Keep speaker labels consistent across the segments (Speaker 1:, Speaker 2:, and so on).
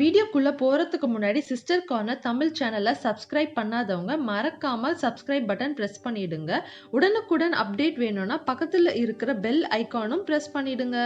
Speaker 1: வீடியோக்குள்ள போறதுக்கு முன்னாடி சிஸ்டர் கார்னர் தமிழ் சேனலை சப்ஸ்கிரைப் பண்ணாதவங்க மறக்காம சப்ஸ்கிரைப் பட்டன் பிரஸ் பண்ணிடுங்க. உடனுக்குடன் அப்டேட் வேணும்னா பக்கத்துல இருக்கிற பெல் ஐகானும் பிரஸ் பண்ணிடுங்க.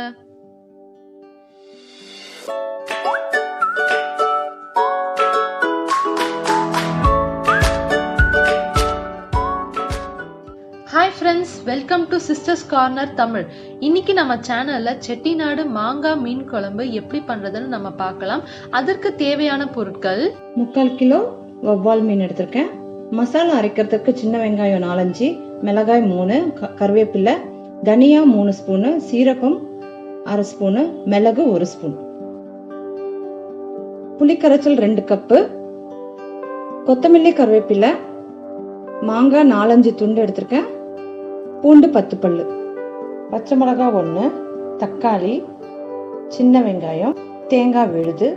Speaker 1: Hi friends, welcome to sisters corner Tamil. இன்னைக்கு நம்ம சேனல்ல செட்டிநாடு மாங்காய் மீன் குழம்பு எப்படி பண்றதுன்னு நம்ம பார்க்கலாம். அதற்கு தேவையான பொருட்கள்:
Speaker 2: 3/4 கிலோ வவ்வால் மீன் எடுத்திருக்கேன். மசாலா அரைக்கிறதுக்கு சின்ன வெங்காயம் 4-5, மிளகாய் 3, கருவேப்பிலை, தனியா 3 ஸ்பூனு, சீரகம் 1/2 ஸ்பூனு, மிளகு 1 ஸ்பூன், புளிக்கரைச்சல் 2 கப்பு, கொத்தமல்லி, கருவேப்பிலை, மாங்காய் 4-5 துண்டு எடுத்திருக்கேன், பூண்டு 10 பல்லு, பச்சை மிளகாய் 1, தக்காளி, சின்ன வெங்காயம், தேங்காய் விழுது,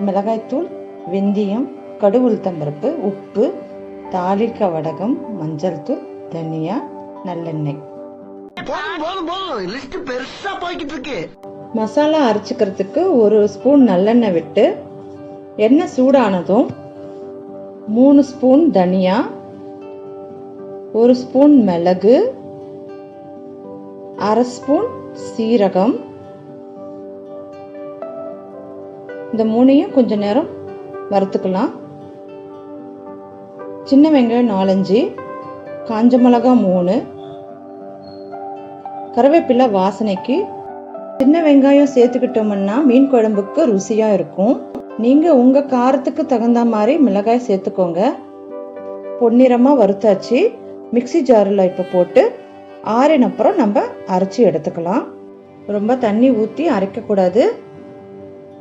Speaker 2: மிளகாய்த்தூள், வெந்தயம், கடுகு உளுத்தம்பருப்பு, உப்பு, தாளிக்க வடகம், மஞ்சள் தூள், தனியா, நல்லெண்ணெய். மசாலா அரைச்சிக்கிறதுக்கு 1 ஸ்பூன் நல்லெண்ணெய் விட்டு எண்ணெய் சூடானதும் 3 ஸ்பூன் தனியா, 1 ஸ்பூன் மிளகு, 1/2 ஸ்பூன் சீரகம், இந்த 3ஐயும் கொஞ்ச நேரம் வறுத்துக்கலாம். சின்ன வெங்காயம் 4-5, காஞ்ச மிளகாய் 3, கருவேப்பிலை வாசனைக்கு. சின்ன வெங்காயம் சேர்த்துக்கிட்டோம்னா மீன் குழம்புக்கு ருசியா இருக்கும். நீங்க உங்க காரத்துக்கு தகுந்த மாதிரி மிளகாய் சேர்த்துக்கோங்க. பொன்னிறமா வறுத்தாச்சு. மிக்ஸி ஜாரில் இப்போ போட்டு ஆறின அப்புறம் நம்ம அரைச்சி எடுத்துக்கலாம். ரொம்ப தண்ணி ஊற்றி அரைக்கக்கூடாது,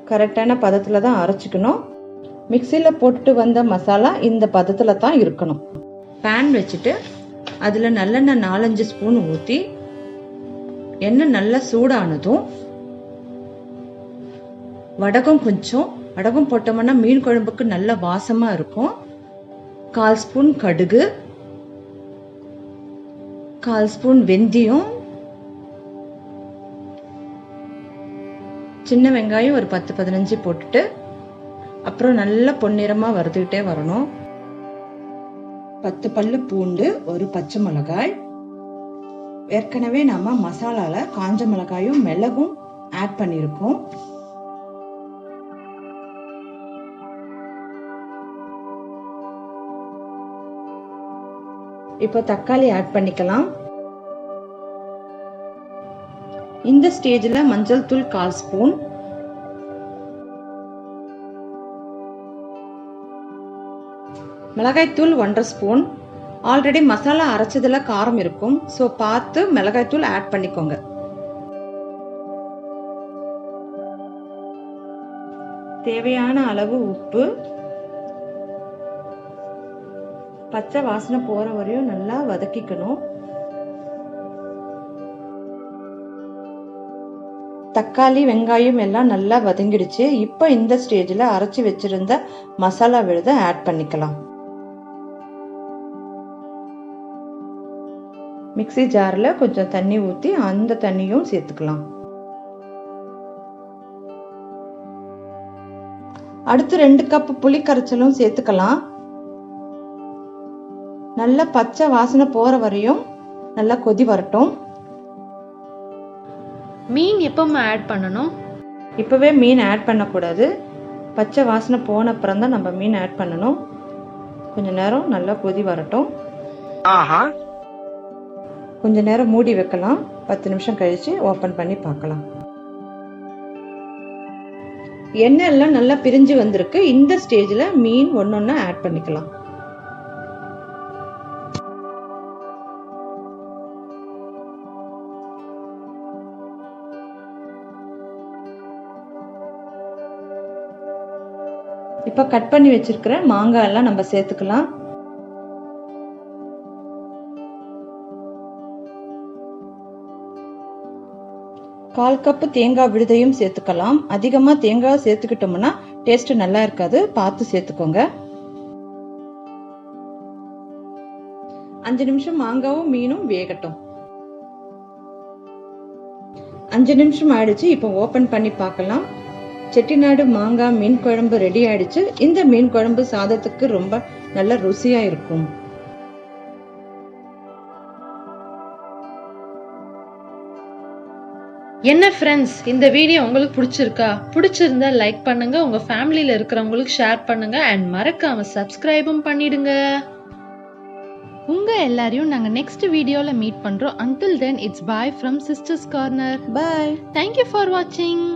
Speaker 2: கரெக்டான பதத்தில் தான் அரைச்சிக்கணும். மிக்சியில் போட்டு வந்த மசாலா இந்த பதத்தில் தான் இருக்கணும். பேன் வச்சுட்டு அதில் நல்லெண்ணெய் 4-5 ஸ்பூன் ஊற்றி எண்ணெய் நல்லா சூடானதும் வடகம் போட்டோம்னா மீன் குழம்புக்கு நல்ல வாசமாக இருக்கும். 1/4 ஸ்பூன் கடுகு, 1/4 ஸ்பூன் வெந்தயம், சின்ன வெங்காயம் ஒரு 10-15 போட்டுட்டு அப்புறம் நல்லா பொன்னிறமா வறுத்துக்கிட்டே வரணும். 10 பல்லு பூண்டு, ஒரு பச்சை மிளகாய். ஏற்கனவே நம்ம மசாலால காஞ்ச மிளகாயும் மிளகும் ஆட் பண்ணியிருக்கோம். இப்போ தக்காளி ஆட் பண்ணிக்கலாம். இந்த ஸ்டேஜ்ல மஞ்சள் தூள் 1/4 ஸ்பூன், மிளகாய் தூள் 1/2 ஸ்பூன். ஆல்ரெடி மசாலா அரைச்சதுல காரம் இருக்கும், ஸோ பார்த்து மிளகாய் தூள் ஆட் பண்ணிக்கோங்க. தேவையான அளவு உப்பு. பச்சை வாசனை போற வரையும் நல்லா வதக்கிக்கணும். தக்காளி வெங்காயம் எல்லாம் நல்லா வதங்கிடுச்சு. இப்போ இந்த ஸ்டேஜ்ல அரைச்சி வச்சிருந்த மசாலா விழுத ஆட் பண்ணிக்கலாம். மிக்ஸி ஜார்ல கொஞ்சம் தண்ணி ஊற்றி அந்த தண்ணியும் சேர்த்துக்கலாம். அடுத்து 2 கப் புளி கரைச்சலும் சேர்த்துக்கலாம். நல்ல பச்சை வாசனை போற வரையும் நல்லா கொதி வரட்டும்.
Speaker 1: மீன் எப்பவுமே ஆட் பண்ணணும்?
Speaker 2: இப்பவே மீன் ஆட் பண்ணக்கூடாது. பச்சை வாசனை போன அப்புறம் தான் நம்ம மீன் ஆட் பண்ணணும். கொஞ்ச நேரம் நல்லா கொதி வரட்டும். கொஞ்ச நேரம் மூடி வைக்கலாம். 10 நிமிஷம் கழிச்சு ஓபன் பண்ணி பார்க்கலாம். எண்ணெய் எல்லாம் நல்லா பிரிஞ்சு வந்திருக்கு. இந்த ஸ்டேஜ்ல மீன் ஒன்னொன்னு ஆட் பண்ணிக்கலாம். இப்ப கட் பண்ணி வச்சிருக்கிற மாங்காய் எல்லாம் நம்ம சேர்த்துக்கலாம். கால் கப்பு தேங்காய் விழுதையும் சேர்த்துக்கலாம். அதிகமா தேங்காய் சேர்த்துக்கிட்டோம்னா டேஸ்ட் நல்லா இருக்காது, பார்த்து சேர்த்துக்கோங்க. 5 நிமிஷம் மாங்காவும் மீனும் வேகட்டும். 5 நிமிஷம் ஆயிடுச்சு. இப்போ ஓபன் பண்ணி பார்க்கலாம். செட்டிநாடு மாங்காய் மீன் குழம்பு ரெடி ஆயிடுச்சு. இந்த மீன் குழம்பு சாதத்துக்கு ரொம்ப நல்ல ருசியா இருக்கும்.
Speaker 1: என்ன ஃப்ரெண்ட்ஸ், இந்த வீடியோ உங்களுக்கு பிடிச்சிருக்கா? பிடிச்சிருந்தா லைக் பண்ணுங்க, உங்க ஃபேமிலியில இருக்கிறவங்களுக்கு ஷேர் பண்ணுங்க அண்ட் மறக்காம சப்ஸ்கிரைபும் பண்ணிடுங்க. உங்க எல்லாரையும் நாங்க நெக்ஸ்ட் வீடியோல மீட் பண்றோம். Until then, it's bye from Sisters Corner.
Speaker 2: Bye.
Speaker 1: Thank you for watching.